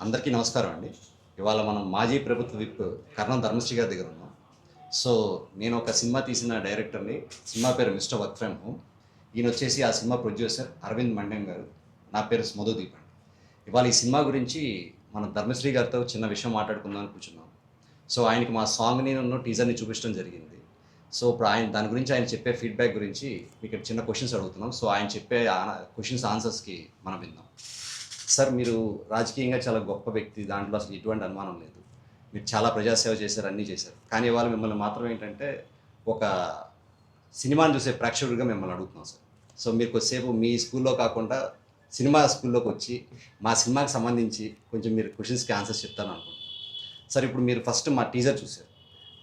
అందరికీ నమస్కారం అండి. ఇవాళ మనం మాజీ ప్రభుత్వ విప్ కర్ణం ధర్మశ్రీ గారి దగ్గర ఉన్నాం. సో, నేను ఒక సినిమా తీసిన డైరెక్టర్‌ని. సినిమా పేరు 'మిస్టర్ వర్క్ ఫ్రమ్ హోమ్'. ఈయనొచ్చేసి ఆ సినిమా ప్రొడ్యూసర్ అరవింద్ మండెం గారు. నా పేరు మధుదీప్ అండి. ఇవాళ ఈ సినిమా గురించి మనం ధర్మశ్రీ గారితో చిన్న విషయం మాట్లాడుకుందాం అని కూర్చున్నాం. సో, ఆయనకి మా సాంగ్‌ని టీజర్‌ని చూపించడం జరిగింది. సో, ఇప్పుడు దాని గురించి ఆయన చెప్పే ఫీడ్‌బ్యాక్ గురించి మీకు చిన్న క్వెషన్స్ అడుగుతున్నాం. సో, ఆయన చెప్పే క్వెషన్స్ ఆన్సర్స్‌కి మనం విందాం. సార్, మీరు రాజకీయంగా చాలా గొప్ప వ్యక్తి. దాంట్లో అసలు ఎటువంటి అనుమానం లేదు. మీరు చాలా ప్రజాసేవ చేశారు, అన్నీ చేశారు. కానీ ఇవాళ మిమ్మల్ని మాత్రం ఏంటంటే, ఒక సినిమాని చూసే ప్రేక్షకుడిగా మిమ్మల్ని అడుగుతున్నాం సార్. సో, మీరు కొద్దిసేపు మీ స్కూల్‌లో కాకుండా సినిమా స్కూల్‌లోకొచ్చి, మా సినిమాకి సంబంధించి కొంచెం మీరు క్వెషన్స్‌కి ఆన్సర్స్ చెప్తారనుకుంటున్నాను. సార్, ఇప్పుడు మీరు ఫస్ట్ మా టీజర్ చూసారు.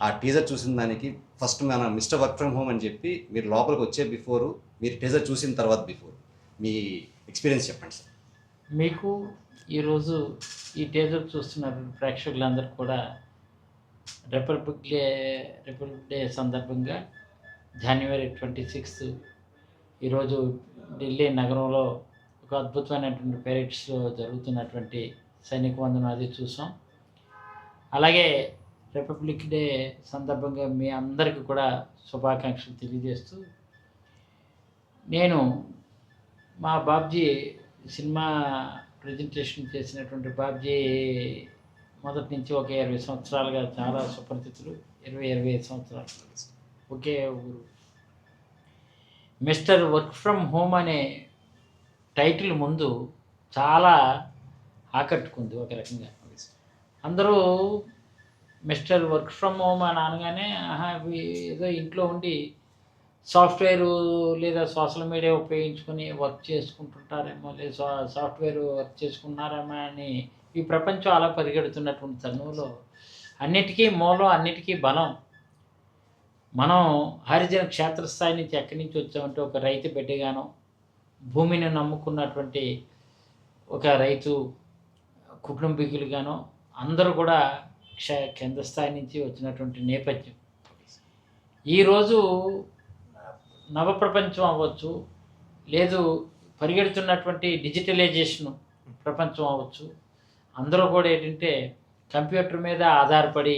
ఆ టీజర్ చూసిన దానికి ఫస్ట్ మన 'మిస్టర్ వర్క్ ఫ్రమ్ హోమ్' అని చెప్పి మీరు లోపలికొచ్చే బిఫోరు, మీరు టీజర్ చూసిన తర్వాత బిఫోర్ మీ ఎక్స్‌పీరియన్స్ చెప్పండి సార్. మీకు ఈరోజు ఈ టీజర్ చూస్తున్న ప్రేక్షకులందరూ కూడా రిపబ్లిక్ డే సందర్భంగా జనవరి 26 ఈరోజు ఢిల్లీ నగరంలో ఒక అద్భుతమైనటువంటి పెరేడ్స్లో జరుగుతున్నటువంటి సైనిక వందనం అది చూసాం. అలాగే రిపబ్లిక్ డే సందర్భంగా మీ అందరికీ కూడా శుభాకాంక్షలు తెలియజేస్తూ, నేను మా బాబ్జీ సినిమా ప్రజెంటేషన్ చేసినటువంటి బాబ్జీ మొదటి నుంచి ఒక 20 సంవత్సరాలుగా చాలా సుపరిచితులు. 25 సంవత్సరాలు ఒకే ఊరు. మిస్టర్ వర్క్ ఫ్రమ్ హోమ్ అనే టైటిల్ ముందు చాలా ఆకట్టుకుంది ఒక రకంగా. అందరూ మిస్టర్ వర్క్ ఫ్రమ్ హోమ్ అని అనగానే ఏదో ఇంట్లో ఉండి సాఫ్ట్వేరు లేదా సోషల్ మీడియా ఉపయోగించుకొని వర్క్ చేసుకుంటుంటారేమో, లేదా సాఫ్ట్వేర్ వర్క్ చేసుకున్నారేమో అని ఈ ప్రపంచం అలా పరిగెడుతున్నటువంటి తరుణంలో అన్నిటికీ మూలం, అన్నిటికీ బలం మనం హరిజన క్షేత్రస్థాయి నుంచి ఎక్కడి నుంచి వచ్చామంటే ఒక రైతు బిడ్డగానో, భూమిని నమ్ముకున్నటువంటి ఒక రైతు కుటుంబీకులుగానో అందరూ కూడా కింద స్థాయి నుంచి వచ్చినటువంటి నేపథ్యం. ఈరోజు నవప్రపంచం అవ్వచ్చు, లేదు పరిగెడుతున్నటువంటి డిజిటలైజేషన్ ప్రపంచం అవ్వచ్చు, అందరూ కూడా ఏంటంటే కంప్యూటర్ మీద ఆధారపడి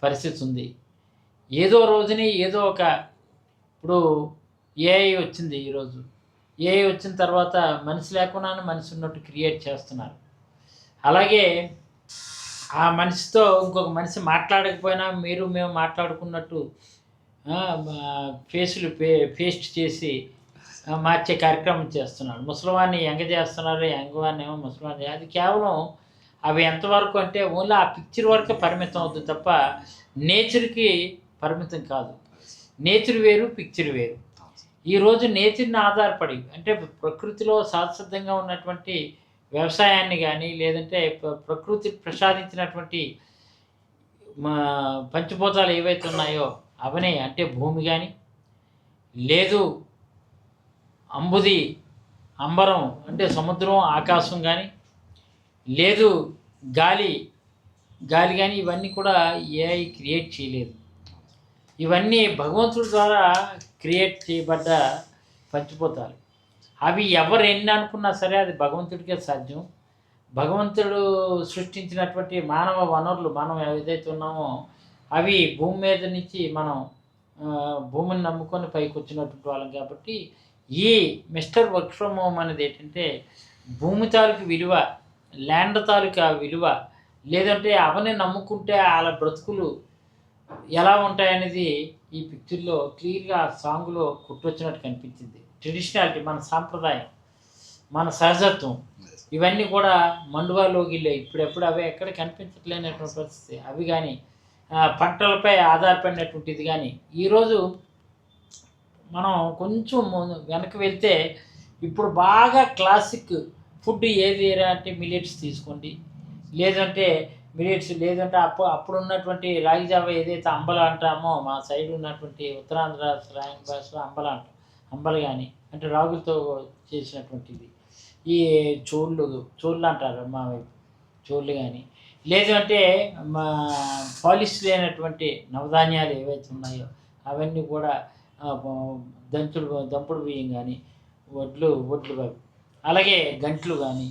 పరిస్థితి ఉంది. ఏదో రోజుని ఏదో ఒక ఇప్పుడు ఏఐ వచ్చింది. ఈరోజు ఏఐ వచ్చిన తర్వాత మనిషి లేకుండానే మనిషి ఉన్నట్టు క్రియేట్ చేస్తున్నారు. అలాగే ఆ మనిషితో ఇంకొక మనిషి మాట్లాడకపోయినా మేము మాట్లాడుకున్నట్టు ఫేసులు పేస్ట్ చేసి మార్చే కార్యక్రమం చేస్తున్నాడు. ముసలివాడిని యంగ చేస్తున్నారు, యంగవాడిని ఏమో ముసలివాడిని. అది కేవలం అవి ఎంతవరకు అంటే ఓన్లీ ఆ పిక్చర్ వరకే పరిమితం అవుతుంది తప్ప నేచర్కి పరిమితం కాదు. నేచర్ వేరు, పిక్చర్ వేరు. ఈరోజు నేచర్ని ఆధారపడి అంటే ప్రకృతిలో సహజసిద్ధంగా ఉన్నటువంటి వ్యవసాయాన్ని కానీ, లేదంటే ప్రకృతి ప్రసాదించినటువంటి పంచభూతాలు ఏవైతే ఉన్నాయో అవనే, అంటే భూమి కానీ, లేదు అంబరం అంటే సముద్రం, ఆకాశం కానీ, లేదు గాలి కానీ, ఇవన్నీ కూడా ఏఐ క్రియేట్ చేయలేదు. ఇవన్నీ భగవంతుడి ద్వారా క్రియేట్ చేయబడ్డ పంచభూతాలు. అవి ఎవరు ఎన్ని అనుకున్నా సరే అది భగవంతుడికే సాధ్యం. భగవంతుడు సృష్టించినటువంటి మానవ వనరులు మనం ఏదైతే ఉన్నామో అవి భూమి మీద నుంచి మనం భూమిని నమ్ముకొని పైకి వచ్చినటువంటి వాళ్ళం. కాబట్టి ఈ మిస్టర్ వర్క్ ఫ్రమ్ హోమ్ అనేది ఏంటంటే భూమి తాలూకు విలువ, ల్యాండ్ తాలూకా విలువ, లేదంటే అవన్నీ నమ్ముకుంటే వాళ్ళ బ్రతుకులు ఎలా ఉంటాయనేది ఈ పిక్చర్లో క్లియర్గా ఆ సాంగ్లో కుట్టొచ్చినట్టు కనిపించింది. ట్రెడిషనాలిటీ, మన సాంప్రదాయం, మన సహజత్వం, ఇవన్నీ కూడా మండువాలోగిలే. ఇప్పుడెప్పుడు అవి ఎక్కడ కనిపించట్లేనటువంటి పరిస్థితి. అవి కానీ పంటలపై ఆధారపడినటువంటిది కానీ. ఈరోజు మనం కొంచెం వెనక్కి వెళ్తే ఇప్పుడు బాగా క్లాసిక్ ఫుడ్ ఏది అంటే మిల్లెట్స్ తీసుకోండి, లేదంటే మిల్లెట్స్, లేదంటే అప్పుడు ఉన్నటువంటి రాగి జావ ఏదైతే అంబల అంటామో, మా సైడ్ ఉన్నటువంటి ఉత్తరాంధ్ర స్లాంగ్ భాషలో అంబల అంటాం. అంబలు కానీ అంటే రాగులతో చేసినటువంటిది. ఈ చోళ్ళు అంటారు మా వైపు, చోళ్ళు కానీ, లేదు అంటే మా పాలిష్ లేనటువంటి నవధాన్యాలు ఏవైతే ఉన్నాయో అవన్నీ కూడా దంపుడు బియ్యం కానీ, వడ్లు అలాగే గంట్లు కానీ,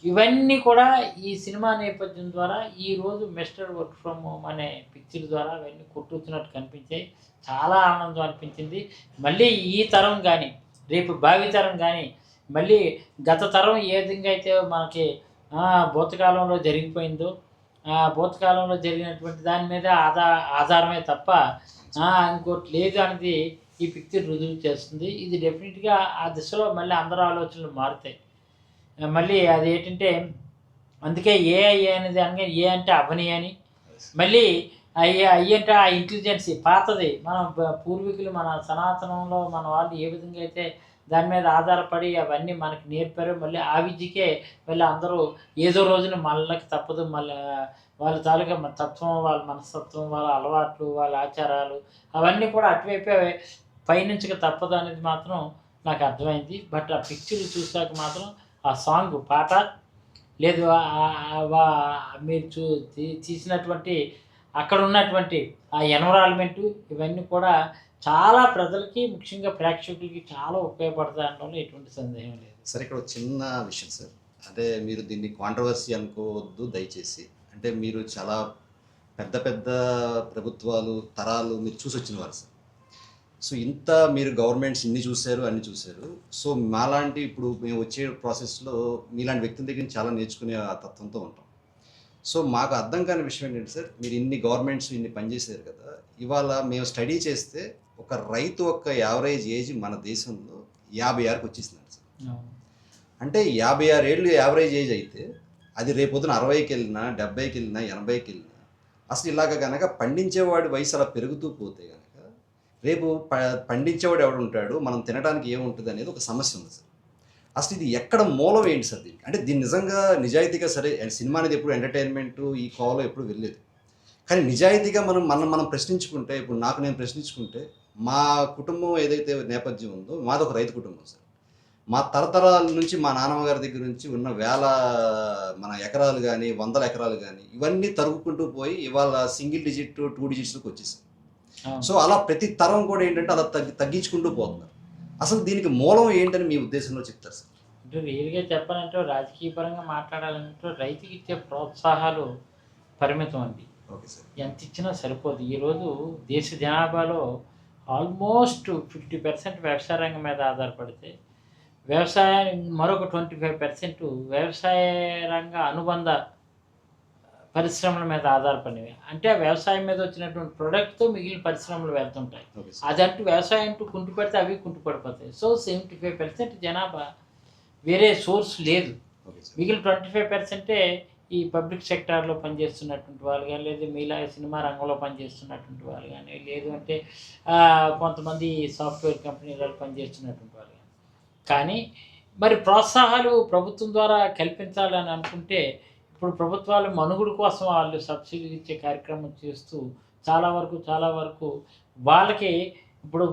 ఇవన్నీ కూడా ఈ సినిమా నేపథ్యం ద్వారా ఈరోజు మిస్టర్ వర్క్ ఫ్రమ్ హోమ్ అనే పిక్చర్ ద్వారా అవన్నీ కొట్టుతున్నట్టు కనిపించాయి. చాలా ఆనందం అనిపించింది. మళ్ళీ ఈ తరం కానీ, రేపు భావితరం కానీ, మళ్ళీ గత తరం ఏ విధంగా అయితే మనకి భూతకాలంలో జరిగిపోయిందో, భూతకాలంలో జరిగినటువంటి దాని మీద ఆధారమే తప్ప ఇంకోటి లేదు అనేది ఈ పిక్చర్ రుజువు చేస్తుంది. ఇది డెఫినెట్‌గా ఆ దిశలో మళ్ళీ అందరి ఆలోచనలు మారుతాయి. మళ్ళీ అదేంటంటే అందుకే ఏఐ అనేది అనగా ఏ అంటే అవని అని, మళ్ళీ ఐ అంటే ఆ ఇంటెలిజెన్సీ పాతది. మన పూర్వీకులు మన సనాతనంలో మన వాళ్ళు ఏ విధంగా అయితే దాని మీద ఆధారపడి అవన్నీ మనకి నేర్పారో, మళ్ళీ ఆ విద్యకే మళ్ళీ అందరూ ఏదో రోజున మనలకి తప్పదు. మళ్ళీ వాళ్ళ తాలూకా తత్వం, వాళ్ళ మనస్తత్వం, వాళ్ళ అలవాట్లు, వాళ్ళ ఆచారాలు అవన్నీ కూడా అటువైపే పయనించక తప్పదు అనేది మాత్రం నాకు అర్థమైంది. బట్ ఆ పిక్చర్ చూసాక మాత్రం ఆ సాంగ్ పాట లేదు మీరు తీసినటువంటి అక్కడ ఉన్నటువంటి ఆ ఎన్విరాన్మెంటు ఇవన్నీ కూడా చాలా ప్రజలకి, ముఖ్యంగా ప్రేక్షకులకి చాలా ఉపయోగపడతాయి అనడంలో ఎటువంటి సందేహం లేదు. సార్ ఇక్కడ ఒక చిన్న విషయం సార్, అంటే మీరు దీన్ని కాంట్రవర్సీ అనుకోవద్దు దయచేసి. అంటే మీరు చాలా పెద్ద పెద్ద ప్రభుత్వాలు తరాలు మీరు చూసి వచ్చిన వారు సార్. సో ఇంత మీరు గవర్నమెంట్స్ ఇన్ని చూశారు, అన్ని చూశారు. సో మాలాంటి ఇప్పుడు మేము వచ్చే ప్రాసెస్లో మీలాంటి వ్యక్తుల దగ్గర నుంచి చాలా నేర్చుకునే ఆ తత్వంతో ఉంటాం. సో మాకు అర్థం కాని విషయం ఏంటంటే సార్, మీరు ఇన్ని గవర్నమెంట్స్ ఇన్ని పనిచేశారు కదా, ఇవాళ మేము స్టడీ చేస్తే ఒక రైతు యొక్క యావరేజ్ ఏజ్ మన దేశంలో 56కి వచ్చేసిందండి సార్. అంటే 56 ఏళ్ళు యావరేజ్ ఏజ్ అయితే అది రేపొద్దున 60కి వెళ్ళినా, 70కి వెళ్ళినా, 80కి వెళ్ళినా అసలు ఇలాగ కనుక పండించేవాడి వయసు అలా పెరుగుతూ పోతే కనుక రేపు పండించేవాడు ఎవడు ఉంటాడు, మనం తినడానికి ఏముంటుంది అనేది ఒక సమస్య ఉంది సార్. అసలు ఇది ఎక్కడ మూలం ఏంటి సార్ దీనికి? అంటే దీన్ని నిజంగా నిజాయితీగా సరే సినిమా అనేది ఎప్పుడు ఎంటర్టైన్మెంట్ ఈ కోవలో ఎప్పుడు వెళ్ళలేదు. కానీ నిజాయితీగా మనం ప్రశ్నించుకుంటే, ఇప్పుడు నాకు నేను ప్రశ్నించుకుంటే మా కుటుంబం ఏదైతే నేపథ్యం ఉందో మాది ఒక రైతు కుటుంబం సార్. మా తరతరాల నుంచి మా నాన్నమ్మ గారి దగ్గర నుంచి ఉన్న మన ఎకరాలు కానీ, వందల ఎకరాలు కానీ ఇవన్నీ తరుగుకుంటూ పోయి ఇవాళ సింగిల్ డిజిట్ 2 డిజిట్స్కి వచ్చేసాయి. సో అలా ప్రతి తరం కూడా ఏంటంటే అలా తగ్గించుకుంటూ పోతున్నారు. అసలు దీనికి మూలం ఏంటని మీ ఉద్దేశంలో చెప్తారు సార్? అంటే రియల్గా చెప్పాలంటే రాజకీయ పరంగా మాట్లాడాలంటే రైతుకి ఇచ్చే ప్రోత్సాహాలు పరిమితం అండి. Okay sir. ఎంత ఇచ్చినా సరిపోదు. ఈరోజు దేశ జనాభాలో ఆల్మోస్ట్ 50% వ్యవసాయ రంగం మీద ఆధారపడితే, వ్యవసాయం మరొక 25% వ్యవసాయ రంగ అనుబంధ పరిశ్రమల మీద ఆధారపడినవి. అంటే వ్యవసాయం మీద వచ్చినటువంటి ప్రొడక్ట్తో మిగిలిన పరిశ్రమలు వెళ్తుంటాయి. అదంటూ వ్యవసాయం అంటూ కుంటుపడితే అవి కుంటుపడిపోతాయి. సో 75% జనాభా వేరే సోర్స్ లేదు. మిగిలిన 25% ఈ పబ్లిక్ సెక్టార్లో పనిచేస్తున్నటువంటి వాళ్ళు కానీ, లేదా మీలాగా సినిమా రంగంలో పనిచేస్తున్నటువంటి వాళ్ళు కానీ, లేదు అంటే కొంతమంది సాఫ్ట్వేర్ కంపెనీలలో పనిచేస్తున్నటువంటి వాళ్ళు కానీ మరి ప్రోత్సాహాలు ప్రభుత్వం ద్వారా కల్పించాలని అనుకుంటే, ఇప్పుడు ప్రభుత్వాలు మనుగడ కోసం వాళ్ళు సబ్సిడీలు ఇచ్చే కార్యక్రమం చేస్తూ చాలా వరకు వాళ్ళకి ఇప్పుడు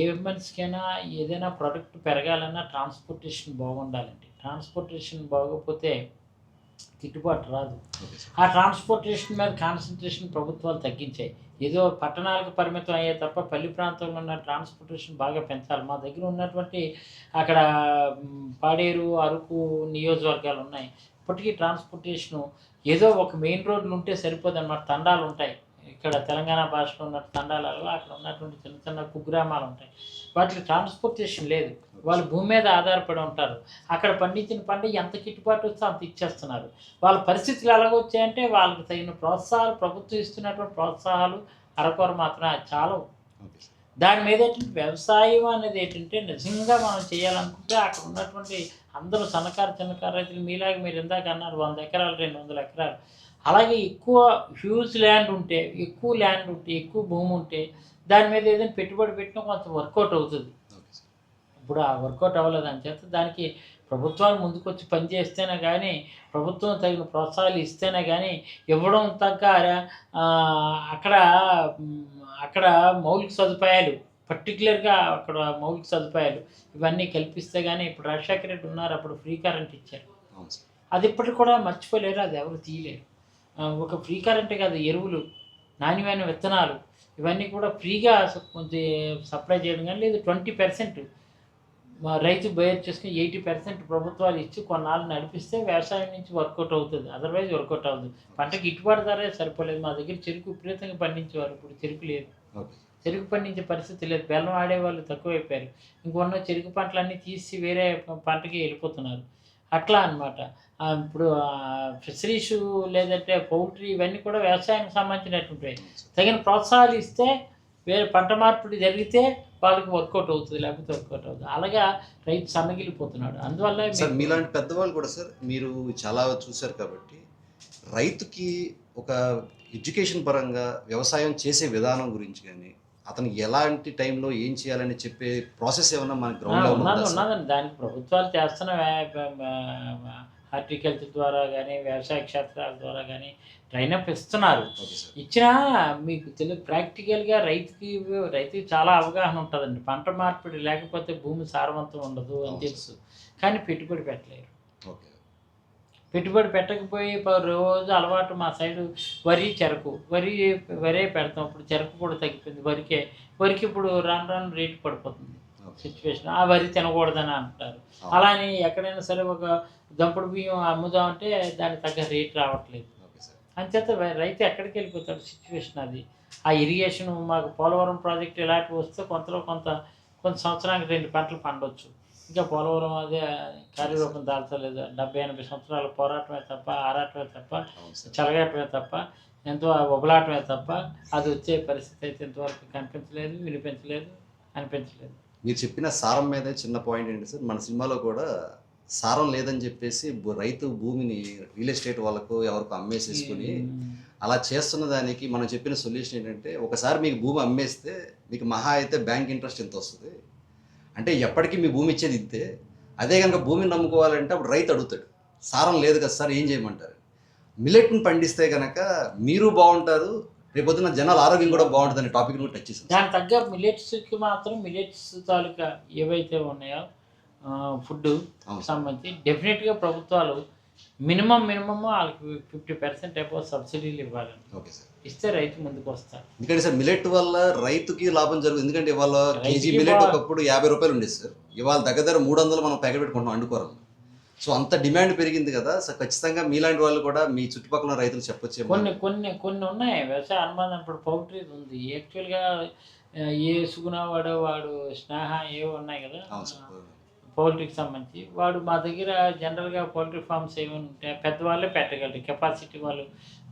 ఏ మనిషికైనా ఏదైనా ప్రోడక్ట్ పెరగాలన్నా ట్రాన్స్పోర్టేషన్ బాగుండాలండి. ట్రాన్స్పోర్టేషన్ బాగోకపోతే గిట్టుబాటు రాదు. ఆ ట్రాన్స్పోర్టేషన్ మీద కాన్సన్ట్రేషన్ ప్రభుత్వాలు తగ్గించాయి. ఏదో పట్టణాలకు పరిమితం అయ్యే తప్ప పల్లి ప్రాంతంలో ఉన్న ట్రాన్స్పోర్టేషన్ బాగా పెంచాలి. మా దగ్గర ఉన్నటువంటి అక్కడ పాడేరు, అరకు నియోజకవర్గాలు ఉన్నాయి. ఇప్పటికీ ట్రాన్స్పోర్టేషను ఏదో ఒక మెయిన్ రోడ్లు ఉంటే సరిపోదన్నమాట. తండాలు ఉంటాయి. ఇక్కడ తెలంగాణ భాషలో ఉన్నట్టు తండాలలో అక్కడ ఉన్నటువంటి చిన్న చిన్న కుగ్రామాలు ఉంటాయి. వాటికి ట్రాన్స్పోర్టేషన్ లేదు. వాళ్ళు భూమి మీద ఆధారపడి ఉంటారు. అక్కడ పండించిన పంట ఎంత గిట్టుబాటు వస్తే అంత ఇచ్చేస్తున్నారు. వాళ్ళ పరిస్థితులు ఎలాగొచ్చాయంటే వాళ్ళకి తగిన ప్రోత్సాహాలు, ప్రభుత్వం ఇస్తున్నటువంటి ప్రోత్సాహాలు అరకొర మాత్రం అది చాలవు. దాని మీద ఏంటంటే వ్యవసాయం అనేది ఏంటంటే నిజంగా మనం చేయాలనుకుంటే అక్కడ ఉన్నటువంటి అందరూ చిన్నకారు రైతులు మీలాగా మీరు ఇందాక అన్నారు 100 ఎకరాలు 200 ఎకరాలు అలాగే ఎక్కువ హ్యూజ్ ల్యాండ్ ఉంటే, ఎక్కువ భూమి ఉంటే దాని మీద ఏదైనా పెట్టుబడి పెట్టినా కొంచెం వర్కౌట్ అవుతుంది. ఇప్పుడు ఆ వర్కౌట్ అవ్వలేదు అని చేత దానికి ప్రభుత్వాలు ముందుకొచ్చి పనిచేస్తేనే కానీ, ప్రభుత్వం తగిన ప్రోత్సాహాలు ఇస్తేనే కానీ ఇవ్వడం తగ్గ అక్కడ మౌలిక సదుపాయాలు పర్టికులర్గా అక్కడ మౌలిక సదుపాయాలు ఇవన్నీ కల్పిస్తే కానీ, ఇప్పుడు రాజశేఖర రెడ్డి ఉన్నారు, అప్పుడు ఫ్రీ కరెంట్ ఇచ్చారు. అది ఇప్పటికి కూడా మర్చిపోలేరు, అది ఎవరు తీయలేరు. ఒక ఫ్రీ కరెంటే కాదు, ఎరువులు, నాణ్యమైన విత్తనాలు ఇవన్నీ కూడా ఫ్రీగా కొంచెం సప్లై చేయడం కానీ, లేదు 20% మా రైతు బేర్ చేసుకుని 80% ప్రభుత్వాలు ఇచ్చి కొన్నాళ్ళు నడిపిస్తే వ్యవసాయం నుంచి వర్కౌట్ అవుతుంది, అదర్వైజ్ వర్కౌట్ అవ్వదు. పంటకి గిట్టుబాటు ధరే సరిపోలేదు. మా దగ్గర చెరుకు విపరీతంగా పండించేవారు, ఇప్పుడు చెరుకు లేదు. ఓకే. చెరుకు పండించే పరిస్థితి లేదు, బెల్లం ఆడేవాళ్ళు తక్కువైపోయారు. ఇంకొన్న చెరుకు పంటలన్నీ తీసి వేరే పంటకి వెళ్ళిపోతున్నారు. అట్లా అనమాట. ఇప్పుడు ఫిషరీస్ లేదంటే పౌల్ట్రీ ఇవన్నీ కూడా వ్యవసాయానికి సంబంధించినటువంటివి. తగిన ప్రోత్సాహాలు ఇస్తే వేరే పంట మార్పిడి జరిగితే వాళ్ళకి వర్కౌట్ అవుతుంది, లేకపోతే వర్కౌట్ అవుతుంది. అలాగా రైతు సన్నగిలిపోతున్నాడు. అందువల్ల సార్ మీలాంటి పెద్దవాళ్ళు కూడా సార్ మీరు చాలా చూశారు కాబట్టి రైతుకి ఒక ఎడ్యుకేషన్ పరంగా వ్యవసాయం చేసే విధానం గురించి కానీ అతను ఎలాంటి టైంలో ఏం చేయాలని చెప్పే ప్రాసెస్ ఏమన్నా మన గ్రౌండ్లో ఉన్నదండి. దానికి ప్రభుత్వాలు చేస్తున్న హార్టికల్చర్ ద్వారా కానీ వ్యవసాయ క్షేత్రాల ద్వారా కానీ ట్రైనప్ ఇస్తున్నారు. ఇచ్చినా మీకు తెలియదు ప్రాక్టికల్గా రైతుకి చాలా అవగాహన ఉంటుందండి. పంట మార్పిడి లేకపోతే భూమి సారవంతం ఉండదు అని తెలుసు, కానీ పెట్టుబడి పెట్టలేరు. పెట్టుబడి పెట్టకపోయి రోజు అలవాటు మా సైడు వరి చెరకు వరే పెడతాం. ఇప్పుడు చెరకు కూడా తగ్గిపోయింది. వరికి ఇప్పుడు రాను రేటు పడిపోతుంది సిచ్యువేషన్. ఆ వరి తినకూడదని అంటారు. అలా అని ఎక్కడైనా సరే ఒక దంపుడు బియ్యం అమ్ముదామంటే దానికి తగ్గ రేటు రావట్లేదు. అంచేత రైతు ఎక్కడికి వెళ్ళిపోతాడు సిచ్యువేషన్ అది. ఆ ఇరిగేషన్ మాకు పోలవరం ప్రాజెక్టు ఇలాంటివి వస్తే కొంత సంవత్సరానికి 2 పంటలు పండవచ్చు. ఇంకా పోలవరం అదే కార్యరూపం దాల్చలేదు. 70-80 సంవత్సరాల పోరాటమే తప్ప, ఆరాటమే తప్ప, చెలగాటమే తప్ప, ఎంతో ఉబలాటమే తప్ప అది వచ్చే పరిస్థితి అయితే ఇంతవరకు కనిపించలేదు, వినిపించలేదు, అనిపించలేదు. మీరు చెప్పిన సారం మీద చిన్న పాయింట్ ఏంటి సార్, మన సినిమాలో కూడా సారం లేదని చెప్పేసి రైతు భూమిని రియల్ ఎస్టేట్ వాళ్ళకు ఎవరికి అమ్మేసేసుకుని అలా చేస్తున్న దానికి మనం చెప్పిన సొల్యూషన్ ఏంటంటే ఒకసారి మీకు భూమి అమ్మేస్తే మీకు మహా అయితే బ్యాంక్ ఇంట్రెస్ట్ ఎంత వస్తుంది అంటే ఎప్పటికీ మీ భూమి ఇచ్చేది ఇంతే. అదే కనుక భూమిని నమ్ముకోవాలంటే అప్పుడు రైతు అడుగుతాడు, సారం లేదు కదా సార్ ఏం చేయమంటారు. మిల్లెట్ని పండిస్తే కనుక మీరు బాగుంటారు, రేపొద్దున జనాల ఆరోగ్యం కూడా బాగుంటుందని టాపిక్ కూడా టచ్ చేసింది. దాని తగ్గ మిల్లెట్స్కి మాత్రం మిల్లెట్స్ తాలూకా ఏవైతే ఉన్నాయో ఫుడ్ సంబంధించి డెఫినెట్గా ప్రభుత్వాలు మినిమం వాళ్ళకి 50% అబౌవ్ సబ్సిడీలు ఇవ్వాలండి. Okay sir. ఇస్తే రైతు ముందుకు వస్తారు. ఎందుకంటే సార్ మిల్లెట్ వల్ల రైతుకి లాభం జరుగుతుంది. ఎందుకంటే ఇవాళ కేజీ మిల్లెట్ ఒకప్పుడు 50 రూపాయలు ఉండేది సార్, ఇవాళ దగ్గర 300 మనం ప్యాకెట్ పెట్టుకుంటాం అండుకోవాలి. సో అంత డిమాండ్ పెరిగింది కదా సార్. ఖచ్చితంగా మీలాంటి వాళ్ళు కూడా మీ చుట్టుపక్కల రైతులు చెప్పొచ్చు. కొన్ని ఉన్నాయి వ్యవసాయ అనుబంధం. ఇప్పుడు పౌల్ట్రీ ఉంది యాక్చువల్గా, ఏ సుగుణవాడు వాడు స్నేహ ఏవో ఉన్నాయి కదా పౌల్ట్రీకి సంబంధించి. వాడు మా దగ్గర జనరల్గా పౌల్ట్రీ ఫార్మ్స్ ఏమి ఉంటాయి పెద్దవాళ్ళే పెట్టగలరు. కెపాసిటీ వాళ్ళు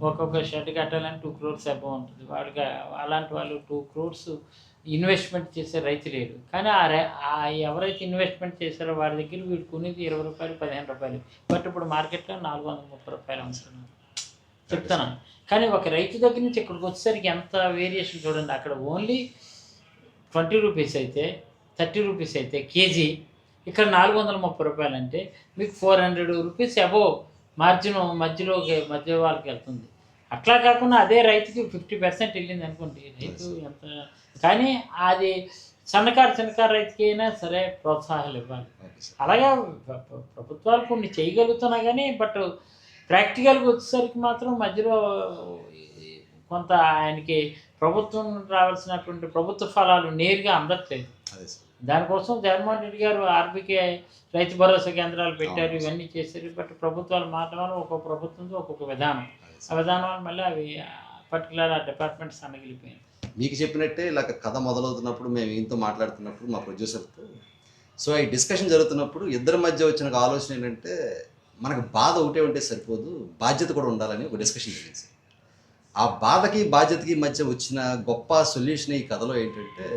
ఒక్కొక్క షెడ్ కట్టాలని 2 crores అబౌవ్ ఉంటుంది. వాడికి అలాంటి వాళ్ళు 2 crores ఇన్వెస్ట్మెంట్ చేసే రైతు లేడు. కానీ ఎవరైతే ఇన్వెస్ట్మెంట్ చేశారో వాడి దగ్గర వీడు కొనేది 20 రూపాయలు 15 రూపాయలు, బట్ ఇప్పుడు మార్కెట్లో 430 రూపాయలు అమ్ముతున్నారు చెప్తున్నాను. కానీ ఒక రైతు దగ్గర నుంచి ఇక్కడికి వచ్చేసరికి ఎంత వేరియేషన్ చూడండి. అక్కడ ఓన్లీ 20 రూపీస్ అయితే 30 రూపీస్ అయితే కేజీ, ఇక్కడ 430 రూపాయలు అంటే మీకు 400 రూపీస్ అబోవ్ మార్జిన్ మధ్య వాళ్ళకి వెళ్తుంది. అట్లా కాకుండా అదే రైతుకి 50% వెళ్ళింది అనుకోండి రైతు ఎంత. కానీ అది సన్నకారు రైతుకి అయినా సరే ప్రోత్సాహాలు ఇవ్వాలి. అలాగే ప్రభుత్వాలు కొన్ని చేయగలుగుతున్నా కానీ బట్ ప్రాక్టికల్గా వచ్చేసరికి మాత్రం మధ్యలో కొంత ఆయనకి ప్రభుత్వం రావాల్సినటువంటి ప్రభుత్వ ఫలాలు నేరుగా అందట్లేదు. దానికోసం జగన్మోహన్ రెడ్డి గారు ఆర్బీకే రైతు భరోసా కేంద్రాలు పెట్టారు, ఇవన్నీ చేశారు. బట్ ప్రభుత్వాలు మాత్రం ఒక్కొక్క ప్రభుత్వంతో ఒక్కొక్క విధానం, ఆ విధానాలు మళ్ళీ అవి పర్టికులర్ ఆ డిపార్ట్మెంట్స్ అన్నగిలిపోయింది. మీకు చెప్పినట్టే ఇలా కథ మొదలవుతున్నప్పుడు మేము ఈయనతో మాట్లాడుతున్నప్పుడు మా ప్రొడ్యూసర్తో సో ఈ డిస్కషన్ జరుగుతున్నప్పుడు ఇద్దరి మధ్య వచ్చిన ఆలోచన ఏంటంటే మనకు బాధ ఒకటే ఉంటే సరిపోదు, బాధ్యత కూడా ఉండాలని ఒక డిస్కషన్ జరిగింది. ఆ బాధకి బాధ్యతకి మధ్య వచ్చిన గొప్ప సొల్యూషన్ ఈ కథలో ఏంటంటే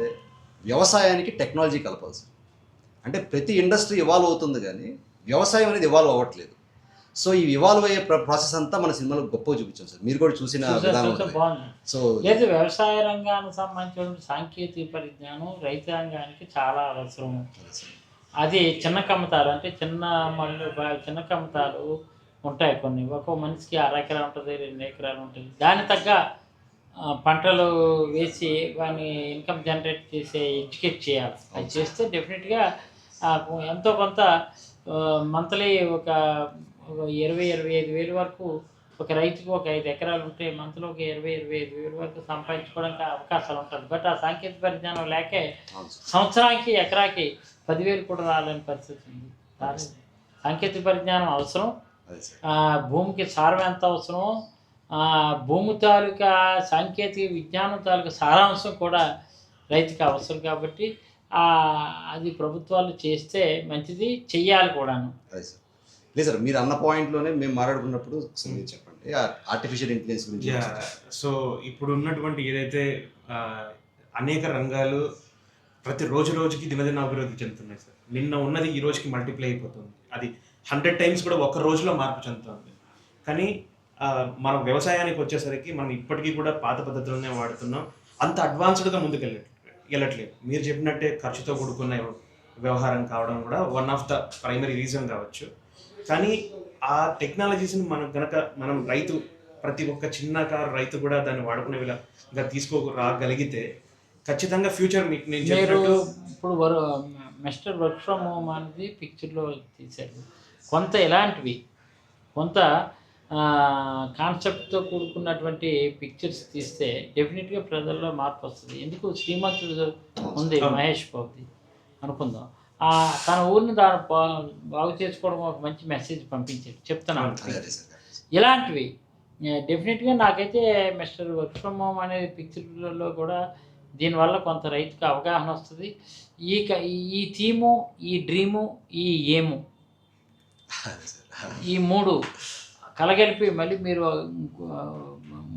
వ్యవసాయానికి టెక్నాలజీ కలపాల్సి. అంటే ప్రతి ఇండస్ట్రీ ఇవాల్వ్ అవుతుంది కానీ వ్యవసాయం అనేది ఇవాల్వ్ అవ్వట్లేదు. సో ఈ ఇవాల్వ్ అయ్యే ప్రాసెస్ అంతా మన సినిమాలో గొప్పగా చూపించాం సార్, మీరు కూడా చూసిన విధానం. సో లేదు వ్యవసాయ రంగానికి సంబంధించిన సాంకేతిక పరిజ్ఞానం రైతాంగానికి చాలా అవసరం. అది చిన్న కమ్మతాలు అంటే చిన్న కమ్మతాలు ఉంటాయి కొన్ని. ఒక్కో మనిషికి 1/2 ఎకరా ఉంటుంది, 2 ఎకరాలు ఉంటుంది. దాని తగ్గ పంటలు వేసి వాడిని ఇన్కమ్ జనరేట్ చేసే ఎడ్యుకేట్ చేయాలి. అది చేస్తే డెఫినెట్గా ఎంతో కొంత మంత్లీ ఒక 20-25 వేలు వరకు ఒక రైతుకి ఒక 5 ఎకరాలు ఉంటే మంత్లో ఒక 20-25 వేలు వరకు సంపాదించుకోవడానికి అవకాశాలు ఉంటుంది. బట్ ఆ సాంకేతిక పరిజ్ఞానం లేకే సంవత్సరానికి ఎకరాకి 10,000 కూడా రాలేని పరిస్థితి ఉంది. సాంకేతిక పరిజ్ఞానం అవసరం. అదే సార్. భూమికి సారం ఎంత అవసరమో భూమి తాలూకా సాంకేతిక విజ్ఞానం తాలూకా సారాంశం కూడా రైతుకి అవసరం కాబట్టి అది ప్రభుత్వాలు చేస్తే మంచిది, చెయ్యాలి కూడాను. అదే సార్. లేదు సార్, మీరు అన్న పాయింట్లోనే మేము మాట్లాడుకున్నప్పుడు ఒకసారి మీరు చెప్పండి ఆర్టిఫిషియల్ ఇంటెలిజెన్స్ గురించి. సో ఇప్పుడు ఉన్నటువంటి ఏదైతే అనేక రంగాలు ప్రతి రోజుకి దినదిన అభివృద్ధి చెందుతున్నాయి సార్. నిన్న ఉన్నది ఈ రోజుకి మల్టిప్లై అయిపోతుంది. అది 100 times కూడా ఒక రోజులో మార్పు చెందుతుంది. కానీ మనం వ్యవసాయానికి వచ్చేసరికి మనం ఇప్పటికీ కూడా పాత పద్ధతులనే వాడుతున్నాం. అంత అడ్వాన్స్డ్గా ముందుకు వెళ్ళట్లేదు. మీరు చెప్పినట్టే ఖర్చుతో కూడుకున్న వ్యవహారం కావడం కూడా one of the primary reason కావచ్చు. కానీ ఆ టెక్నాలజీస్ని మనం ప్రతి ఒక్క చిన్నకారు రైతు కూడా దాన్ని వాడుకునే విధంగా తీసుకోరాగలిగితే ఖచ్చితంగా ఫ్యూచర్ మీకు నేను చెప్పినట్టు ఇప్పుడు మిస్టర్ వర్క్ ఫ్రమ్ హోమ్ అనేది పిక్చర్లో తీశారు. కొంత ఇలాంటివి కొంత కాన్సెప్ట్తో కూడుకున్నటువంటి పిక్చర్స్ తీస్తే డెఫినెట్గా ప్రజల్లో మార్పు వస్తుంది. ఎందుకు శ్రీమంతుడు ఉంది మహేష్ బాబుది అనుకుందాం, తన ఊరిని దాన్ని బాగు చేసుకోవడం ఒక మంచి మెసేజ్ పంపించాడు. చెప్తున్నాను ఇలాంటివి డెఫినెట్గా నాకైతే మిస్టర్ వర్క్ ఫ్రమ్ హోమ్ అనేది పిక్చర్లలో కూడా దీనివల్ల కొంత రైతుకు అవగాహన వస్తుంది. ఈ థీము, ఈ డ్రీము, ఈ ఏము, ఈ 3 కలగలిపి మళ్ళీ మీరు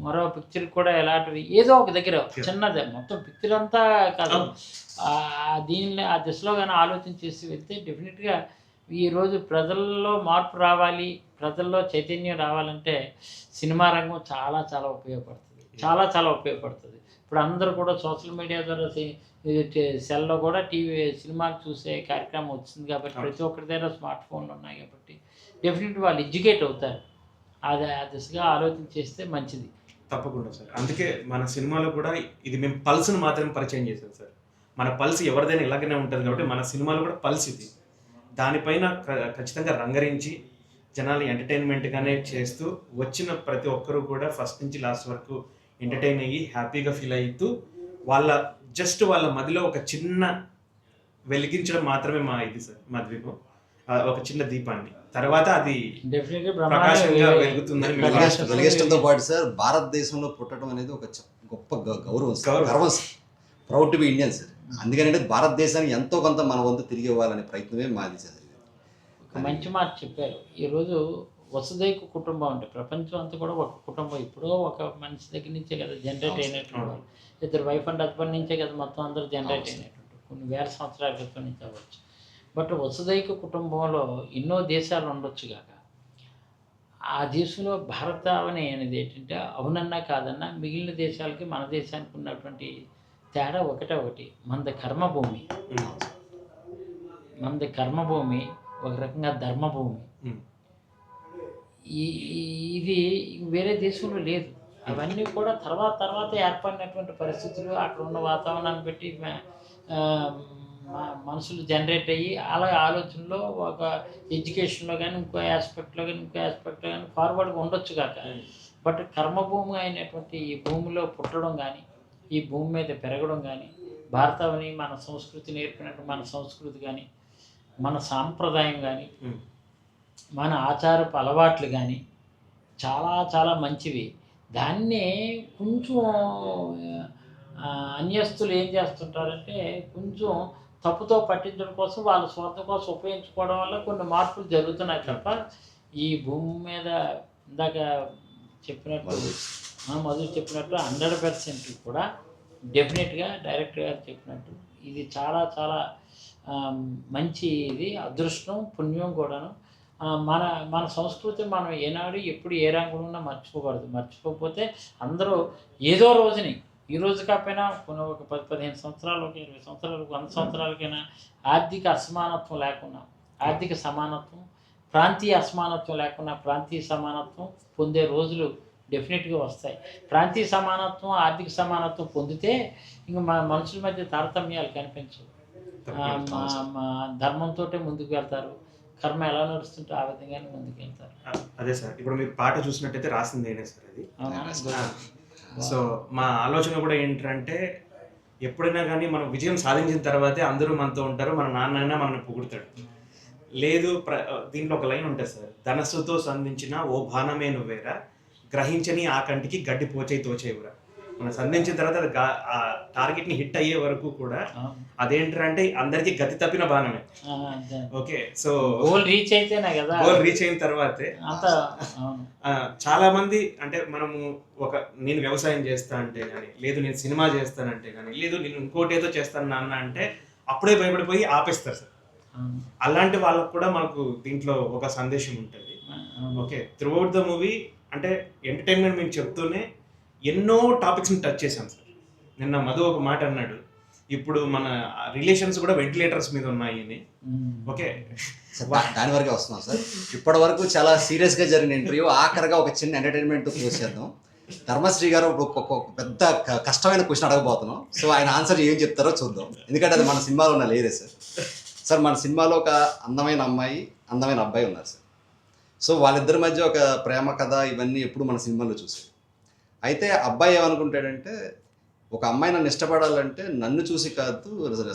మరో పిక్చర్ కూడా ఎలాంటివి ఏదో ఒక దగ్గర చిన్నదే, మొత్తం పిక్చర్ అంతా కాదు, దీనిని ఆ దిశలో కానీ ఆలోచన చేసి వెళ్తే డెఫినెట్గా ఈరోజు ప్రజల్లో మార్పు రావాలి, ప్రజల్లో చైతన్యం రావాలంటే సినిమా రంగం చాలా చాలా ఉపయోగపడుతుంది. చాలా ఉపయోగపడుతుంది. ఇప్పుడు అందరూ కూడా సోషల్ మీడియా ద్వారా సెల్లో కూడా సినిమాలు చూసే కార్యక్రమం వచ్చింది కాబట్టి ప్రతి ఒక్కరి దగ్గర స్మార్ట్ ఫోన్లు ఉన్నాయి కాబట్టి డెఫినెట్గా వాళ్ళు ఎడ్యుకేట్ అవుతారు. అది ఆ దిశగా ఆలోచన చేస్తే మంచిది. తప్పకుండా సార్. అందుకే మన సినిమాలో కూడా ఇది మేము పల్స్ను మాత్రమే పరిచయం చేసాం సార్. మన పల్స్ ఎవరిదైనా ఇలాగనే ఉంటుంది కాబట్టి మన సినిమాలో కూడా పల్స్ ఇది. దానిపైన ఖచ్చితంగా రంగరించి జనాలు ఎంటర్టైన్మెంట్గానే చేస్తూ వచ్చిన ప్రతి ఒక్కరూ కూడా ఫస్ట్ నుంచి లాస్ట్ వరకు ఎంటర్టైన్ అయ్యి హ్యాపీగా ఫీల్ అవుతూ వాళ్ళ మదిలో ఒక చిన్న వెలిగించడం మాత్రమే మా ద్వీపం, ఒక చిన్న దీపాన్ని. తర్వాత అది ప్రకాశంగా వెలుగుతుందని వెలిగించడంతో పాటు సార్ భారతదేశంలో పుట్టడం అనేది ఒక గొప్ప గర్వం sir. Proud to be Indian sir. అందుకని భారతదేశానికి ఎంతో కొంత మన వంతు తిరిగి ఇవ్వాలనే ప్రయత్నమే మాది సార్. ఒక మంచి మాట చెప్పారు. ఈరోజు వసుదైక కుటుంబం అంటే ప్రపంచం అంతా కూడా ఒక కుటుంబం. ఇప్పుడు ఒక మనిషి దగ్గర నుంచే కదా జనరేట్ అయినట్టు, ఇద్దరు వైఫ్ అండ్ హస్బెండ్ నుంచే కదా మొత్తం అందరూ జనరేట్ అయినట్టు, కొన్ని వేల సంవత్సరాల క్రితం నుంచి అవ్వచ్చు. బట్ వసుదైక కుటుంబంలో ఎన్నో దేశాలు ఉండొచ్చు కాక ఆ దేశంలో భారతావని అనేది ఏంటంటే అవునన్నా కాదన్నా మిగిలిన దేశాలకి మన దేశానికి ఉన్నటువంటి తేడా ఒకటి, మనది కర్మభూమి, ఒక రకంగా ధర్మభూమి. ఇది వేరే దేశంలో లేదు. అవన్నీ కూడా తర్వాత ఏర్పడినటువంటి పరిస్థితులు, అక్కడ ఉన్న వాతావరణాన్ని బట్టి మనుషులు జనరేట్ అయ్యి అలా ఆలోచనలో ఒక ఎడ్యుకేషన్లో కానీ ఇంకో ఆస్పెక్ట్లో కానీ ఫార్వర్డ్గా ఉండొచ్చు కాక. బట్ కర్మభూమి అయినటువంటి ఈ భూమిలో పుట్టడం కానీ, ఈ భూమి మీద పెరగడం కానీ, భారతావని మన సంస్కృతి నేర్పినట్టు మన సంస్కృతి కానీ, మన సాంప్రదాయం కానీ, మన ఆచారపు అలవాట్లు కానీ చాలా మంచివి. దాన్నే కొంచెం అన్యస్తులు ఏం చేస్తుంటారంటే కొంచెం తప్పుతో పట్టించడం కోసం, వాళ్ళ స్వార్థం కోసం ఉపయోగించుకోవడం వల్ల కొన్ని మార్పులు జరుగుతున్నాయి తప్ప ఈ భూమి మీద ఇందాక చెప్పినట్టు మధురు చెప్పినట్టు 100% కూడా డెఫినెట్గా డైరెక్టర్ గారు చెప్పినట్టు ఇది చాలా మంచి ఇది అదృష్టం, పుణ్యం కూడాను. మన సంస్కృతి మనం ఏనాడు ఎప్పుడు ఏ రంగంలో ఉన్నా మర్చిపోకూడదు. మర్చిపోకపోతే అందరూ ఏదో రోజుని, ఈ రోజు కాకపోయినా కొన్ని ఒక 10-15 సంవత్సరాలు, 20 సంవత్సరాలు, 100 సంవత్సరాలకైనా ఆర్థిక అసమానత్వం లేకుండా, ఆర్థిక సమానత్వం, ప్రాంతీయ అసమానత్వం లేకుండా ప్రాంతీయ సమానత్వం పొందే రోజులు డెఫినెట్గా వస్తాయి. ప్రాంతీయ సమానత్వం, ఆర్థిక సమానత్వం పొందితే ఇంక మనుషుల మధ్య తారతమ్యాలు కనిపించవు. ధర్మంతో ముందుకు వెళ్తారు, కర్మ ఎలా నడుస్తుంటే ఆ విధంగానే ముందుకు వెళ్తారు. అదే సార్, ఇప్పుడు మీరు పాట చూసినట్టయితే రాసింది నేనే సార్ అది. సో మా ఆలోచన కూడా ఏంటంటే ఎప్పుడైనా కానీ మనం విజయం సాధించిన తర్వాతే అందరూ మనతో ఉంటారు, మన నాన్నైనా మనల్ని పొగుడుతాడు. లేదు దీంట్లో ఒక లైన్ ఉంటుంది సార్, ధనస్సుతో సంధించిన ఓ బాణమే నువ్వేరా, గ్రహించని ఆ కంటికి గడ్డి పోచేయి తోచేవురా. మనం సంధించిన తర్వాత అది ఆ టార్గెట్ని హిట్ అయ్యే వరకు కూడా అదేంటంటే అందరికీ గతి తప్పిన బాణమే. ఓకే, సో గోల్ రీచ్ అయితేనే కదా, గోల్ రీచ్ అయిన తర్వాతే అంత చాలా మంది అంటే మనము నేను వ్యవసాయం చేస్తా అంటే కానీ, లేదు నేను సినిమా చేస్తానంటే కానీ, లేదు నేను ఇంకోటి ఏదో చేస్తాను నాన్న అంటే అప్పుడే భయపడిపోయి ఆపేస్తారు సార్. అలాంటి వాళ్ళకు కూడా మనకు దీంట్లో ఒక సందేశం ఉంటుంది. Okay, through out the movie అంటే ఎంటర్టైన్మెంట్ మీకు చెప్తూనే ఎన్నో టాపిక్స్ని టచ్ చేశాం సార్. నిన్న మధు ఒక మాట అన్నాడు, ఇప్పుడు మన రిలేషన్స్ కూడా వెంటిలేటర్స్ మీద ఉన్నాయి అని. ఓకే, దాని వరకే వస్తున్నాం సార్. ఇప్పటి వరకు చాలా సీరియస్గా జరిగిన ఇంటర్వ్యూ, ఆఖరిగా ఒక చిన్న ఎంటర్టైన్మెంట్ చేద్దాం. ధర్మశ్రీ గారు ఒక పెద్ద కష్టమైన క్వశ్చన్ అడగబోతున్నాం. సో ఆయన ఆన్సర్ ఏం చెప్తారో చూద్దాం, ఎందుకంటే అది మన సినిమాలో ఉన్న లేదే సార్. సార్ మన సినిమాలో ఒక అందమైన అమ్మాయి, అందమైన అబ్బాయి ఉన్నారు సార్. సో వాళ్ళిద్దరి మధ్య ఒక ప్రేమ కథ ఇవన్నీ ఎప్పుడు మన సినిమాలో చూసాం. అయితే అబ్బాయి ఏమనుకుంటాడంటే, ఒక అమ్మాయి నన్ను ఇష్టపడాలంటే నన్ను చూసి కాదు,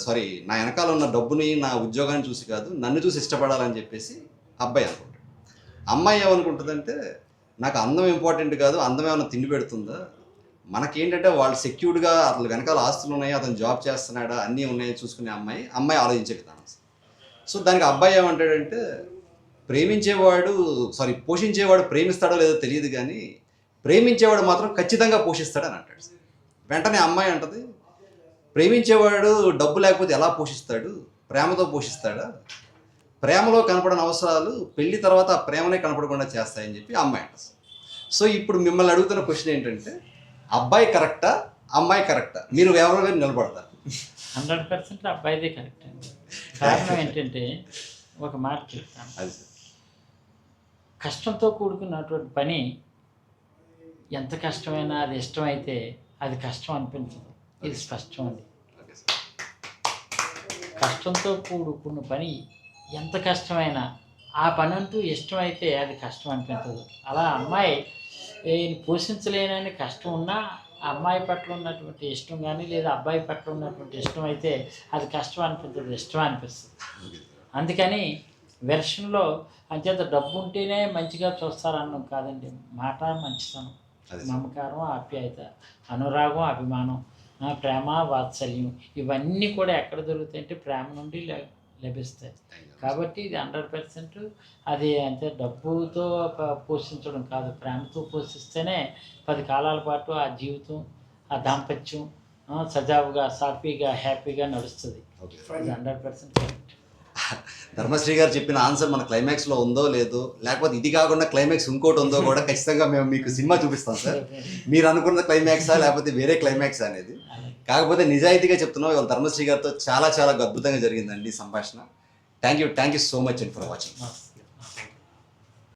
సారీ నా వెనకాల ఉన్న డబ్బుని నా ఉద్యోగాన్ని చూసి కాదు, నన్ను చూసి ఇష్టపడాలని చెప్పేసి అబ్బాయి అనుకుంటాడు. అమ్మాయి ఏమనుకుంటుందంటే, నాకు అందం ఇంపార్టెంట్ కాదు, అందం ఏమైనా తిండి పెడుతుందా, మనకేంటంటే వాళ్ళు సెక్యూర్డ్గా అతను వెనకాల ఆస్తులు ఉన్నాయి, అతను జాబ్ చేస్తున్నాడా, అన్నీ ఉన్నాయి చూసుకునే అమ్మాయి ఆలోచించే విధానం. సో దానికి అబ్బాయి ఏమంటాడంటే, పోషించేవాడు ప్రేమిస్తాడో లేదో తెలియదు కానీ ప్రేమించేవాడు మాత్రం ఖచ్చితంగా పోషిస్తాడని అంటాడు. వెంటనే అమ్మాయి అంటది, ప్రేమించేవాడు డబ్బు లేకపోతే ఎలా పోషిస్తాడు, ప్రేమతో పోషిస్తాడా, ప్రేమలో కనపడని అవసరాలు పెళ్లి తర్వాత ఆ ప్రేమనే కనపడకుండా చేస్తాయని చెప్పి అమ్మాయి అంటుంది. సో ఇప్పుడు మిమ్మల్ని అడుగుతున్న క్వశ్చన్ ఏంటంటే, అబ్బాయి కరెక్టా, అమ్మాయి కరెక్టా, మీరు ఎవరు నిలబడతారు? 100% అబ్బాయిదే కరెక్ట్ అండి. కారణం ఏంటంటే ఒక మాట చెప్తాను, అది కష్టంతో కూడుకున్నటువంటి పని ఎంత కష్టమైనా అది ఇష్టమైతే అది కష్టం అనిపించదు. ఇది స్పష్టం అండి. కష్టంతో కూడుకున్న పని ఎంత కష్టమైనా ఆ పని అంటూ ఇష్టమైతే అది కష్టం అనిపించదు. అలా అమ్మాయి పోషించలేనని కష్టం ఉన్నా ఆ అమ్మాయి పట్ల ఉన్నటువంటి ఇష్టం కానీ లేదా అబ్బాయి పట్ల ఉన్నటువంటి ఇష్టం అయితే అది కష్టం అనిపించదు, ఇష్టం అనిపిస్తుంది. అందుకని వెర్షన్లో అంచేత డబ్బు ఉంటేనే మంచిగా చూస్తారన్నాం కాదండి. మాట, మంచితనం, మమకారం, ఆప్యాయత, అనురాగం, అభిమానం, ప్రేమ, వాత్సల్యం ఇవన్నీ కూడా ఎక్కడ దొరుకుతాయంటే ప్రేమ నుండి లభిస్తాయి. కాబట్టి ఇది 100% అది అంతే డబ్బుతో పోషించడం కాదు, ప్రేమతో పోషిస్తేనే 10 కాలాల పాటు ఆ జీవితం, ఆ దాంపత్యం సజావుగా, సాఫీగా, హ్యాపీగా నడుస్తుంది. ఇది 100% కరెక్ట్. ధర్మశ్రీ గారు చెప్పిన ఆన్సర్ మన క్లైమాక్స్లో ఉందో లేదో, లేకపోతే ఇది కాకుండా క్లైమాక్స్ ఇంకోటి ఉందో కూడా ఖచ్చితంగా మేము మీకు సినిమా చూపిస్తాం సార్. మీరు అనుకున్న క్లైమాక్సా లేకపోతే వేరే క్లైమాక్స్ అనేది. కాకపోతే నిజాయితీగా చెప్తున్నాం, ఇవాళ ధర్మశ్రీ గారితో చాలా చాలా అద్భుతంగా జరిగిందండి సంభాషణ. Thank you so much and for watching.